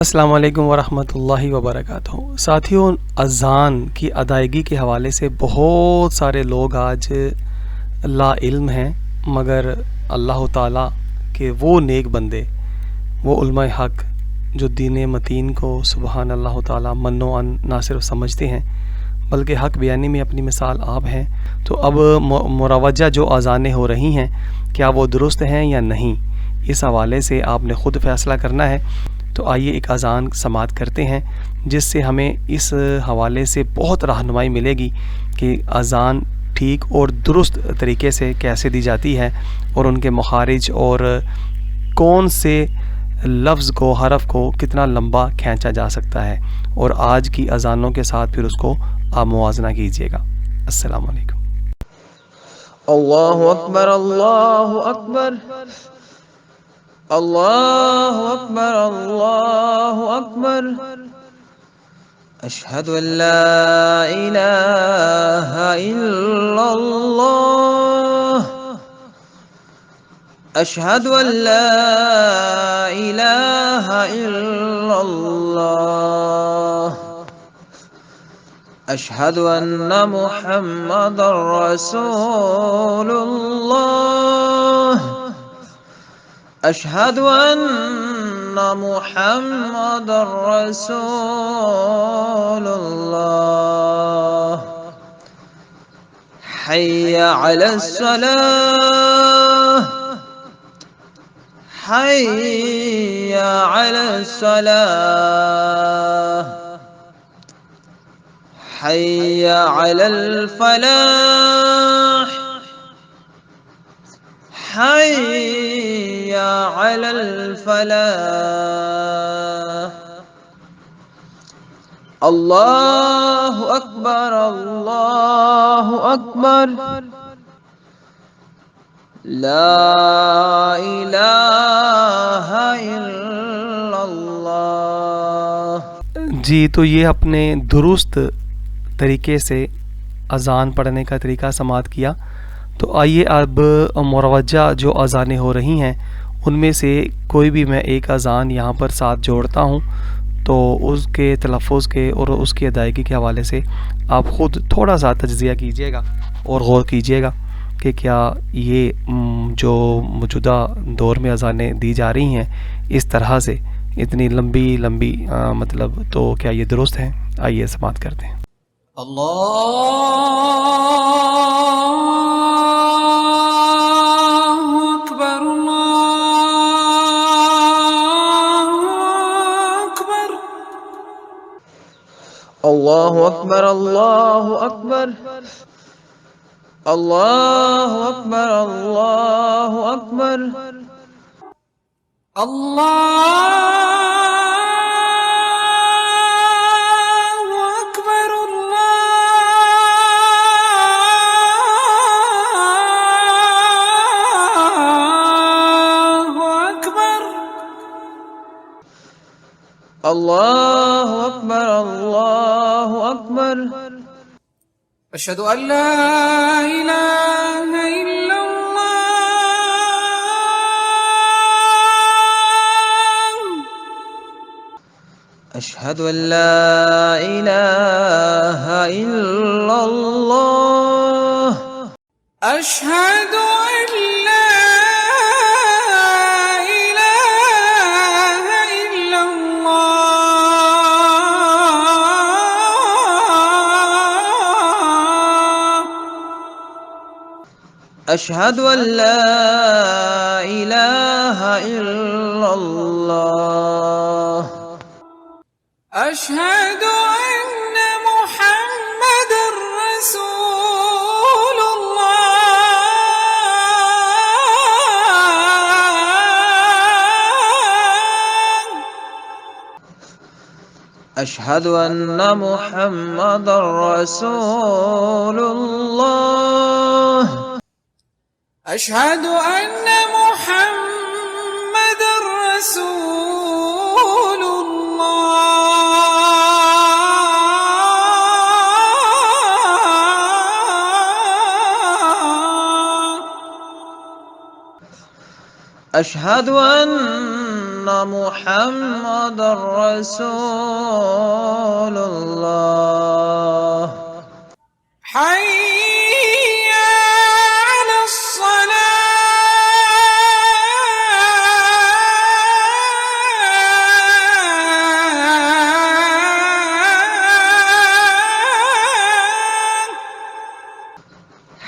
السلام علیکم ورحمۃ اللہ وبرکاتہ۔ ساتھیوں، اذان کی ادائیگی کے حوالے سے بہت سارے لوگ آج لا علم ہیں، مگر اللہ تعالیٰ کے وہ نیک بندے، وہ علماء حق جو دین متین کو سبحان اللہ تعالیٰ من و ان نہ صرف سمجھتے ہیں بلکہ حق بیانی میں اپنی مثال آپ ہیں، تو اب مروجہ جو اذانیں ہو رہی ہیں کیا وہ درست ہیں یا نہیں، اس حوالے سے آپ نے خود فیصلہ کرنا ہے۔ تو آئیے ایک اذان سماعت کرتے ہیں جس سے ہمیں اس حوالے سے بہت رہنمائی ملے گی کہ اذان ٹھیک اور درست طریقے سے کیسے دی جاتی ہے، اور ان کے مخارج اور کون سے لفظ کو، حرف کو کتنا لمبا کھینچا جا سکتا ہے، اور آج کی اذانوں کے ساتھ پھر اس کو آپ موازنہ کیجیے گا۔ السلام علیکم۔ اللہ اکبر، اللہ اکبر، اللہ اکبر، اللہ اکبر، اشہد ان لا الہ الا اللہ، اشہد ان لا الہ الا اللہ، اشہد ان محمد رسول اللہ، اشہد ان محمد رسول اللہ، حی علی الصلاة، حی علی الصلاة، حی علی الفلاح، حی علی الفلاح، اللہ اکبر، اللہ اکبر، لا الہ الا اللہ۔ جی، تو یہ اپنے درست طریقے سے اذان پڑھنے کا طریقہ سماعت کیا، تو آئیے اب مروجہ جو اذانیں ہو رہی ہیں ان میں سے کوئی بھی میں ایک اذان یہاں پر ساتھ جوڑتا ہوں، تو اس کے تلفظ کے اور اس کی ادائیگی کے حوالے سے آپ خود تھوڑا سا تجزیہ کیجیے گا اور غور کیجیے گا کہ کیا یہ جو موجودہ دور میں اذانیں دی جا رہی ہیں اس طرح سے اتنی لمبی مطلب، تو کیا یہ درست ہیں؟ آئیے سماعت کرتے ہیں۔ اللہ اکبر، اللہ اکبر، اللہ اکبر، اللہ اکبر، اللہ اکبر، اللہ اکبر، اشہد ان لا الہ الا اللہ، اشہد ان لا الہ الا اللہ، اشہد ان لا الہ الا اللہ، اشہد ان لا الہ الا اللہ، اشہد ان محمد رسول اللہ، اشہد ان محمد رسول اللہ، اشہد ان محمد رسول اللہ، اشہد ان محمد رسول الله. حي على الصلاة.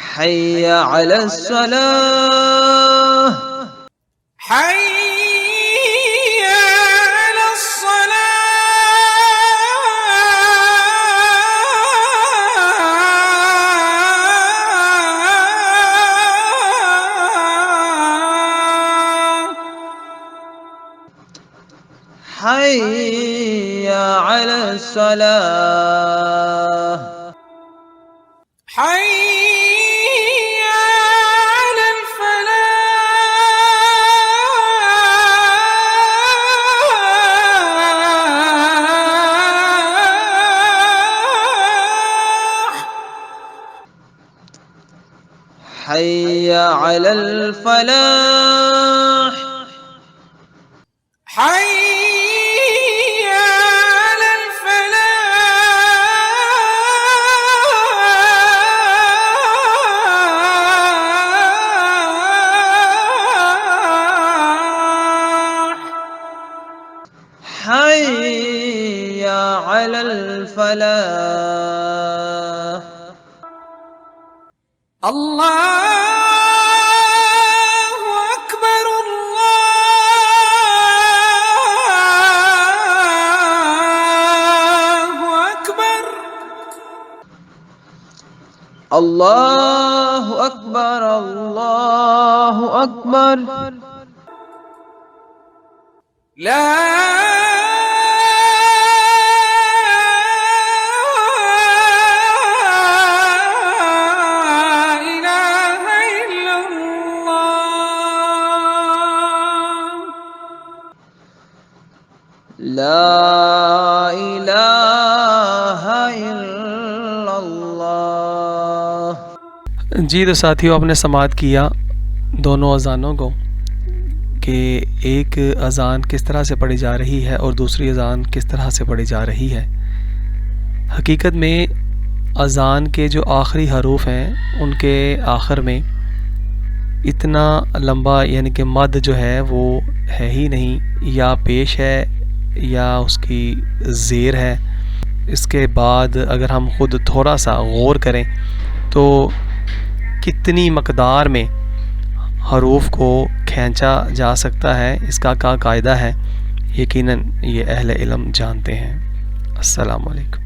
حي على الصلاة. حي على الصلاة. حي على الصلاة. حي على الفلاح. حي على الفلاح. حي على الفلاح. حي على الفلاح. الله أكبر الله أكبر. الله أكبر الله أكبر. لا إله إلا الله. لا إله إلا الله. जी तो साथियों, आपने समाअत किया दोनों अज़ानों को कि एक अज़ान किस तरह से पढ़ी जा रही है और दूसरी अज़ान किस तरह से पढ़ी जा रही है। हकीकत में अज़ान के जो आखिरी हरूफ हैं उनके आखिर में इतना लंबा यानी कि मद जो है वो है ही नहीं, या पेश है या उसकी ज़ेर है। इसके बाद अगर हम ख़ुद थोड़ा सा गौर करें तो कितनी मकदार में हरूफ को खींचा जा सकता है, इसका क्या कायदा है, यकीनन ये अहले इल्म जानते हैं। अस्सलामु अलैकुम।